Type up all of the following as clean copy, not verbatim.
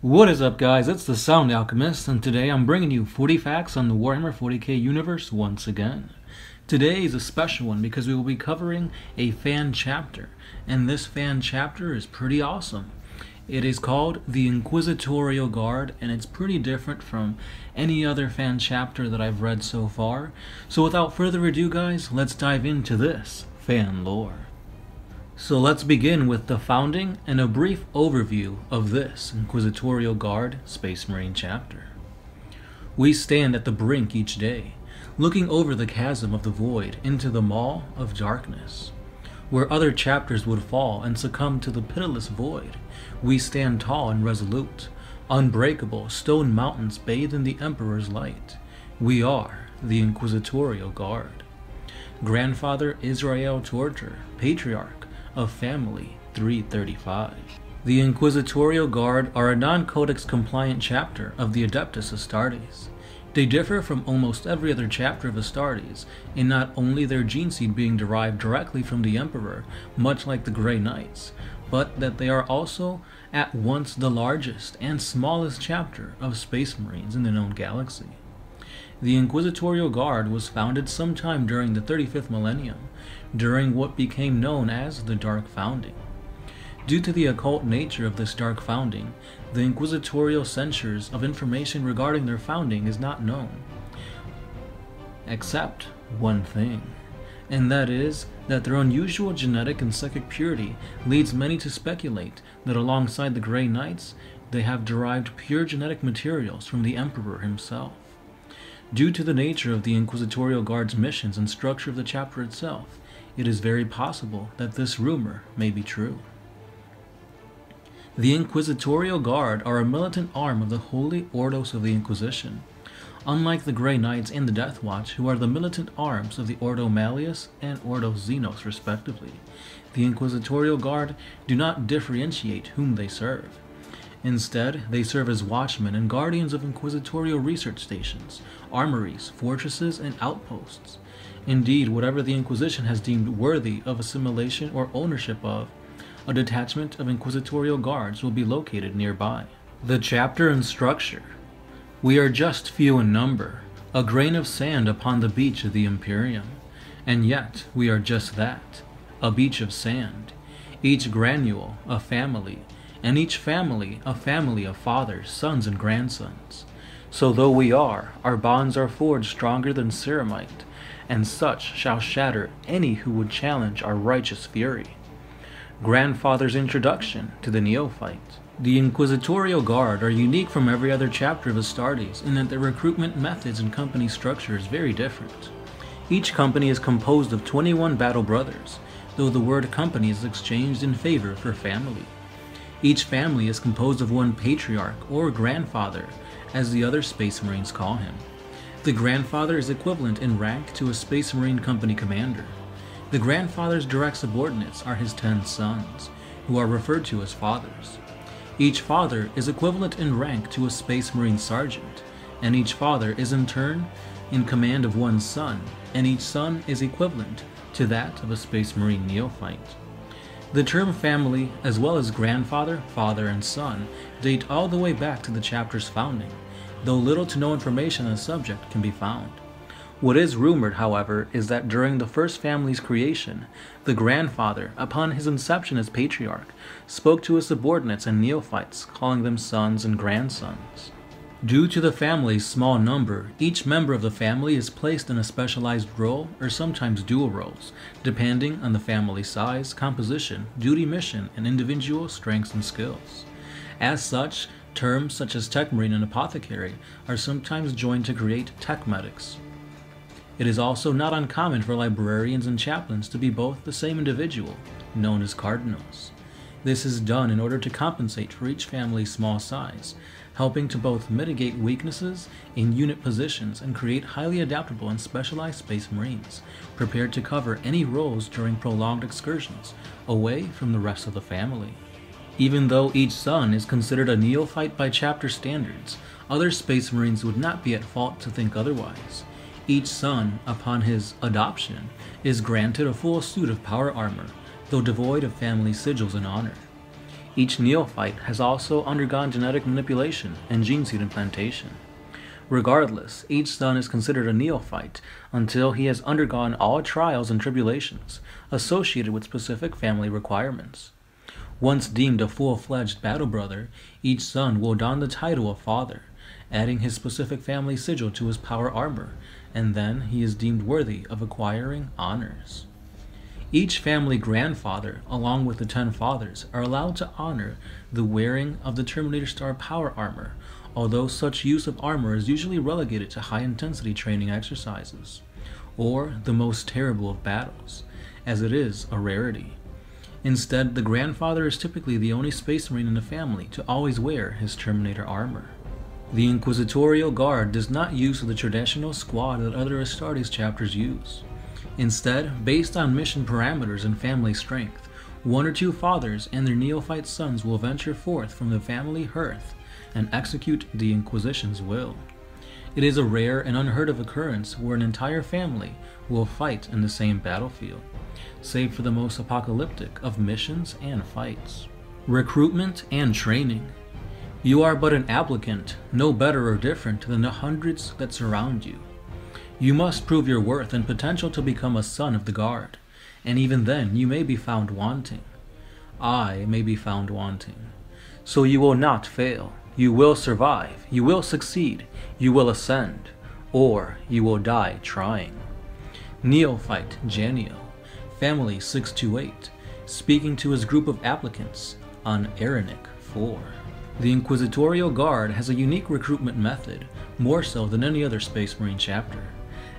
What is up, guys? It's the Sound Alchemist, and today I'm bringing you 40 facts on the Warhammer 40K universe once again. Today is a special one because we will be covering a fan chapter, and this fan chapter is pretty awesome. It is called the Inquisitorial Guard, and it's pretty different from any other fan chapter that I've read so far. So without further ado, guys, let's dive into this fan lore. So let's begin with the founding and a brief overview of this Inquisitorial Guard Space Marine chapter. We stand at the brink each day, looking over the chasm of the void into the maw of darkness. Where other chapters would fall and succumb to the pitiless void, we stand tall and resolute, unbreakable stone mountains bathed in the Emperor's light. We are the Inquisitorial Guard. Grandfather Israel Torture, Patriarch of Family 335. The Inquisitorial Guard are a non-codex compliant chapter of the Adeptus Astartes. They differ from almost every other chapter of Astartes in not only their gene seed being derived directly from the Emperor, much like the Grey Knights, but that they are also at once the largest and smallest chapter of Space Marines in the known galaxy. The Inquisitorial Guard was founded sometime during the 35th millennium, during what became known as the Dark Founding. Due to the occult nature of this Dark Founding, the Inquisitorial censures of information regarding their founding is not known. Except one thing, and that is that their unusual genetic and psychic purity leads many to speculate that alongside the Grey Knights, they have derived pure genetic materials from the Emperor himself. Due to the nature of the Inquisitorial Guard's missions and structure of the chapter itself, it is very possible that this rumor may be true. The Inquisitorial Guard are a militant arm of the Holy Ordos of the Inquisition. Unlike the Grey Knights and the Death Watch, who are the militant arms of the Ordo Malleus and Ordo Xenos respectively, the Inquisitorial Guard do not differentiate whom they serve. Instead, they serve as watchmen and guardians of Inquisitorial research stations, armories, fortresses, and outposts. Indeed, whatever the Inquisition has deemed worthy of assimilation or ownership of, a detachment of Inquisitorial Guards will be located nearby. The chapter and structure. We are just few in number, a grain of sand upon the beach of the Imperium. And yet, we are just that, a beach of sand. Each granule, a family, and each family a family of fathers, sons, and grandsons. So though we are, our bonds are forged stronger than ceramite, and such shall shatter any who would challenge our righteous fury. Grandfather's introduction to the neophyte. The Inquisitorial Guard are unique from every other chapter of Astartes in that their recruitment methods and company structure is very different. Each company is composed of 21 battle brothers, though the word company is exchanged in favor for family. Each family is composed of one patriarch or grandfather, as the other Space Marines call him. The grandfather is equivalent in rank to a Space Marine company commander. The grandfather's direct subordinates are his 10 sons, who are referred to as fathers. Each father is equivalent in rank to a Space Marine sergeant, and each father is in turn in command of one son, and each son is equivalent to that of a Space Marine neophyte. The term family, as well as grandfather, father, and son, date all the way back to the chapter's founding, though little to no information on the subject can be found. What is rumored, however, is that during the first family's creation, the grandfather, upon his inception as patriarch, spoke to his subordinates and neophytes, calling them sons and grandsons. Due to the family's small number, each member of the family is placed in a specialized role or sometimes dual roles, depending on the family size, composition, duty mission, and individual strengths and skills. As such, terms such as tech marine and apothecary are sometimes joined to create tech medics. It is also not uncommon for librarians and chaplains to be both the same individual, known as cardinals. This is done in order to compensate for each family's small size, helping to both mitigate weaknesses in unit positions and create highly adaptable and specialized Space Marines, prepared to cover any roles during prolonged excursions away from the rest of the family. Even though each son is considered a neophyte by chapter standards, other Space Marines would not be at fault to think otherwise. Each son, upon his adoption, is granted a full suit of power armor, though devoid of family sigils and honor. Each neophyte has also undergone genetic manipulation and gene seed implantation. Regardless, each son is considered a neophyte until he has undergone all trials and tribulations associated with specific family requirements. Once deemed a full-fledged battle brother, each son will don the title of father, adding his specific family sigil to his power armor, and then he is deemed worthy of acquiring honors. Each family grandfather, along with the 10 fathers, are allowed to honor the wearing of the Terminator Star power armor, although such use of armor is usually relegated to high-intensity training exercises, or the most terrible of battles, as it is a rarity. Instead, the grandfather is typically the only Space Marine in the family to always wear his Terminator armor. The Inquisitorial Guard does not use the traditional squad that other Astartes chapters use. Instead, based on mission parameters and family strength, 1 or 2 fathers and their neophyte sons will venture forth from the family hearth and execute the Inquisition's will. It is a rare and unheard of occurrence where an entire family will fight in the same battlefield, save for the most apocalyptic of missions and fights. Recruitment and training. You are but an applicant, no better or different than the hundreds that surround you. You must prove your worth and potential to become a son of the Guard, and even then you may be found wanting. I may be found wanting. So you will not fail. You will survive. You will succeed. You will ascend. Or you will die trying. Neophyte Janiel, Family 628, speaking to his group of applicants on Aranic 4. The Inquisitorial Guard has a unique recruitment method, more so than any other Space Marine chapter.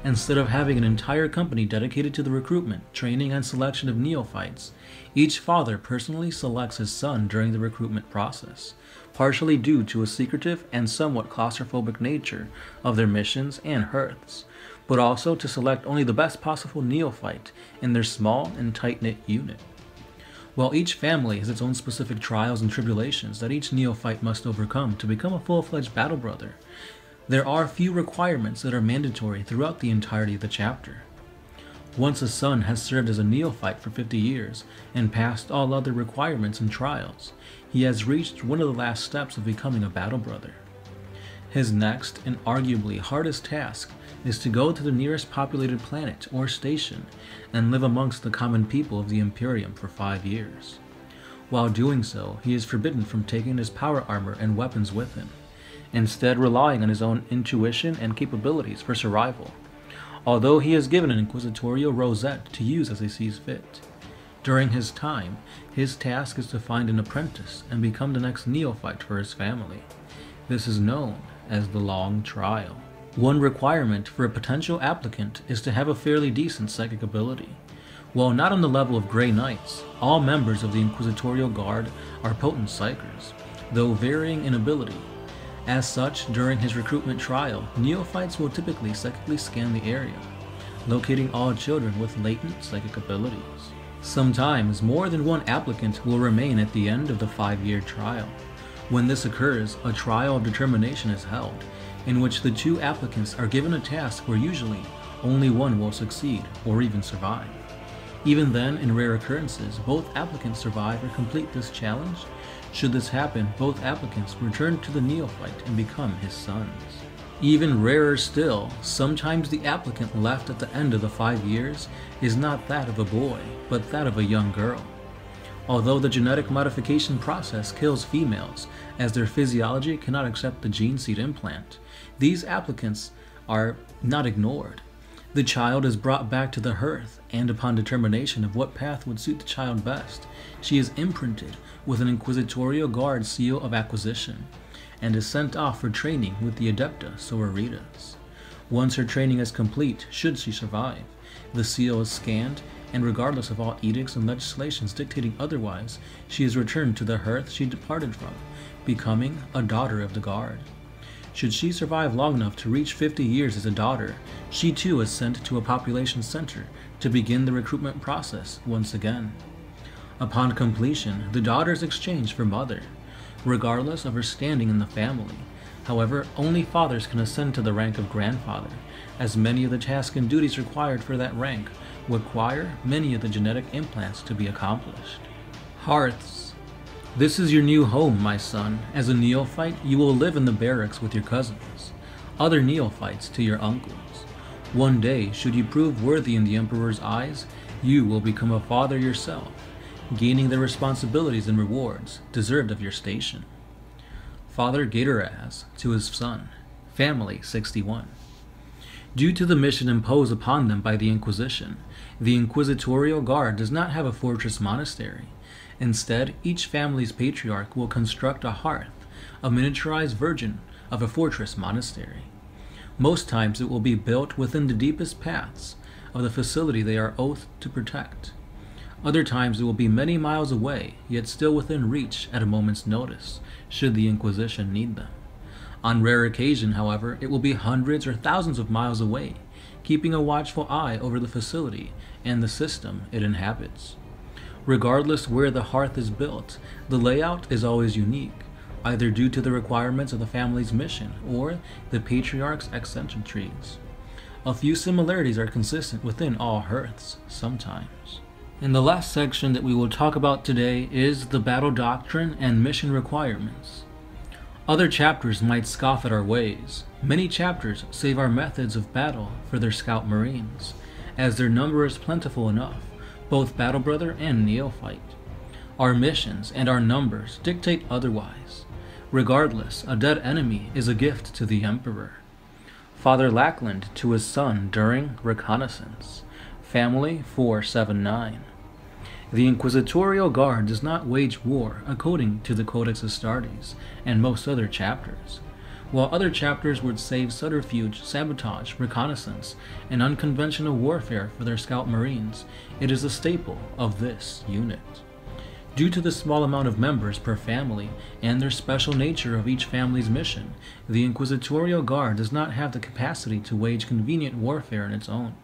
Instead of having an entire company dedicated to the recruitment, training, and selection of neophytes, each father personally selects his son during the recruitment process, partially due to a secretive and somewhat claustrophobic nature of their missions and hearths, but also to select only the best possible neophyte in their small and tight-knit unit. While each family has its own specific trials and tribulations that each neophyte must overcome to become a full-fledged battle brother, there are few requirements that are mandatory throughout the entirety of the chapter. Once a son has served as a neophyte for 50 years and passed all other requirements and trials, he has reached one of the last steps of becoming a battle brother. His next and arguably hardest task is to go to the nearest populated planet or station and live amongst the common people of the Imperium for 5 years. While doing so, he is forbidden from taking his power armor and weapons with him, instead relying on his own intuition and capabilities for survival, although he is given an Inquisitorial rosette to use as he sees fit. During his time, his task is to find an apprentice and become the next neophyte for his family. This is known as the Long Trial. One requirement for a potential applicant is to have a fairly decent psychic ability. While not on the level of Grey Knights, all members of the Inquisitorial Guard are potent psychers, though varying in ability. As such, during his recruitment trial, neophytes will typically psychically scan the area, locating all children with latent psychic abilities. Sometimes, more than one applicant will remain at the end of the 5-year trial. When this occurs, a trial of determination is held, in which the 2 applicants are given a task where usually only one will succeed or even survive. Even then, in rare occurrences, both applicants survive or complete this challenge. Should this happen, both applicants return to the neophyte and become his sons. Even rarer still, sometimes the applicant left at the end of the 5 years is not that of a boy, but that of a young girl. Although the genetic modification process kills females, as their physiology cannot accept the gene seed implant, these applicants are not ignored. The child is brought back to the hearth, and upon determination of what path would suit the child best, she is imprinted with an Inquisitorial Guard seal of acquisition, and is sent off for training with the Adepta Sororitas. Once her training is complete, should she survive, the seal is scanned, and regardless of all edicts and legislations dictating otherwise, she is returned to the hearth she departed from, becoming a daughter of the Guard. Should she survive long enough to reach 50 years as a daughter, she too is sent to a population center to begin the recruitment process once again. Upon completion, the daughter is exchanged for mother, regardless of her standing in the family. However, only fathers can ascend to the rank of grandfather, as many of the tasks and duties required for that rank require many of the genetic implants to be accomplished. Hearths. This is your new home, my son. As a neophyte, you will live in the barracks with your cousins, other neophytes to your uncles. One day, should you prove worthy in the Emperor's eyes, you will become a father yourself, gaining the responsibilities and rewards deserved of your station. Father Gatoraz to his son, Family 61. Due to the mission imposed upon them by the Inquisition, the Inquisitorial Guard does not have a fortress monastery. Instead, each family's patriarch will construct a hearth, a miniaturized version of a fortress monastery. Most times it will be built within the deepest paths of the facility they are oathed to protect. Other times it will be many miles away, yet still within reach at a moment's notice, should the Inquisition need them. On rare occasion, however, it will be hundreds or thousands of miles away, keeping a watchful eye over the facility and the system it inhabits. Regardless where the hearth is built, the layout is always unique, either due to the requirements of the family's mission or the patriarch's eccentricities. A few similarities are consistent within all hearths, sometimes. And the last section that we will talk about today is the battle doctrine and mission requirements. Other chapters might scoff at our ways. Many chapters save our methods of battle for their scout marines, as their number is plentiful enough, both battle brother and neophyte. Our missions and our numbers dictate otherwise. Regardless, a dead enemy is a gift to the Emperor. Father Lackland to his son during reconnaissance. Family 479. The Inquisitorial Guard does not wage war according to the Codex Astartes and most other chapters. While other chapters would save subterfuge, sabotage, reconnaissance, and unconventional warfare for their scout marines, it is a staple of this unit. Due to the small amount of members per family and their special nature of each family's mission, the Inquisitorial Guard does not have the capacity to wage convenient warfare on its own.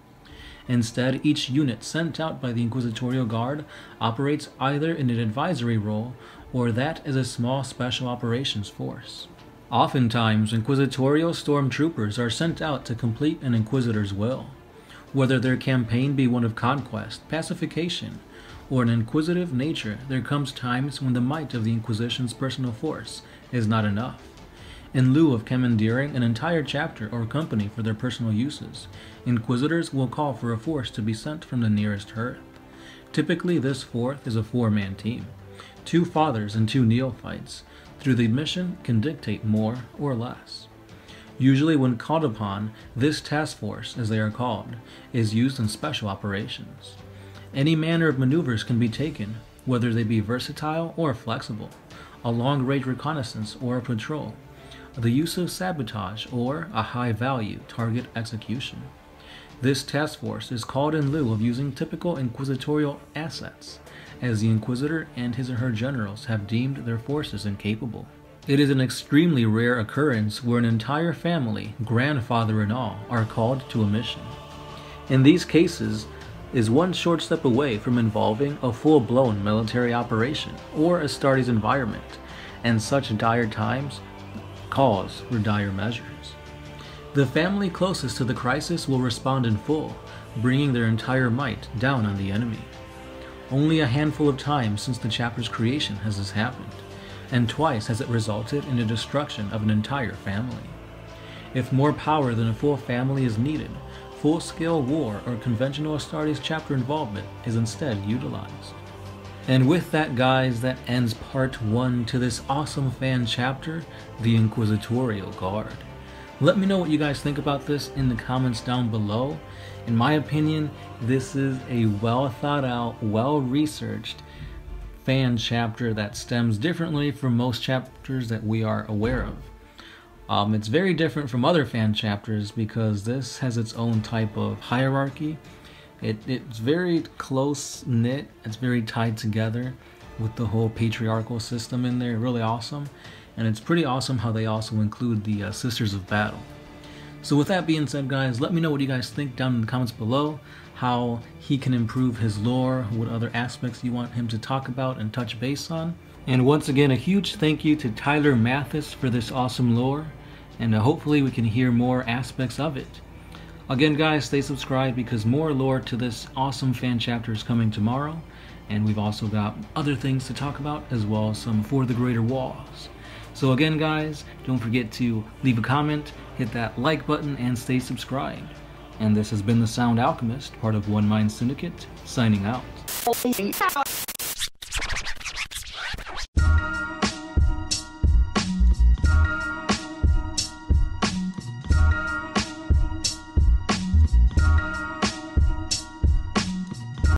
Instead, each unit sent out by the Inquisitorial Guard operates either in an advisory role or that as a small special operations force. Oftentimes, Inquisitorial stormtroopers are sent out to complete an Inquisitor's will. Whether their campaign be one of conquest, pacification, or an inquisitive nature, there comes times when the might of the Inquisition's personal force is not enough. In lieu of commandeering an entire chapter or company for their personal uses, Inquisitors will call for a force to be sent from the nearest hearth. Typically, this fourth is a four-man team. 2 fathers and 2 neophytes, through the mission, can dictate more or less. Usually when called upon, this task force, as they are called, is used in special operations. Any manner of maneuvers can be taken, whether they be versatile or flexible, a long-range reconnaissance or a patrol, the use of sabotage, or a high-value target execution. This task force is called in lieu of using typical Inquisitorial assets, as the Inquisitor and his or her generals have deemed their forces incapable. It is an extremely rare occurrence where an entire family, grandfather and all, are called to a mission. In these cases, is one short step away from involving a full-blown military operation or Astartes environment, and such dire times calls for dire measures. The family closest to the crisis will respond in full, bringing their entire might down on the enemy. Only a handful of times since the chapter's creation has this happened, and twice has it resulted in the destruction of an entire family. If more power than a full family is needed, full-scale war or conventional Astartes chapter involvement is instead utilized. And with that, guys, that ends part 1 to this awesome fan chapter, the Inquisitorial Guard. Let me know what you guys think about this in the comments down below. In my opinion, this is a well thought out, well researched fan chapter that stems differently from most chapters that we are aware of. It's very different from other fan chapters because this has its own type of hierarchy. It's very close-knit, it's very tied together with the whole patriarchal system in there, really awesome. And it's pretty awesome how they also include the Sisters of Battle. So with that being said, guys, let me know what you guys think down in the comments below, how he can improve his lore, what other aspects you want him to talk about and touch base on. And once again, a huge thank you to Tyler Mathis for this awesome lore, and hopefully we can hear more aspects of it. Again, guys, stay subscribed because more lore to this awesome fan chapter is coming tomorrow. And we've also got other things to talk about, as well as some For the Greater Wars. So again, guys, don't forget to leave a comment, hit that like button, and stay subscribed. And this has been the Sound Alchemist, part of One Mind Syndicate, signing out.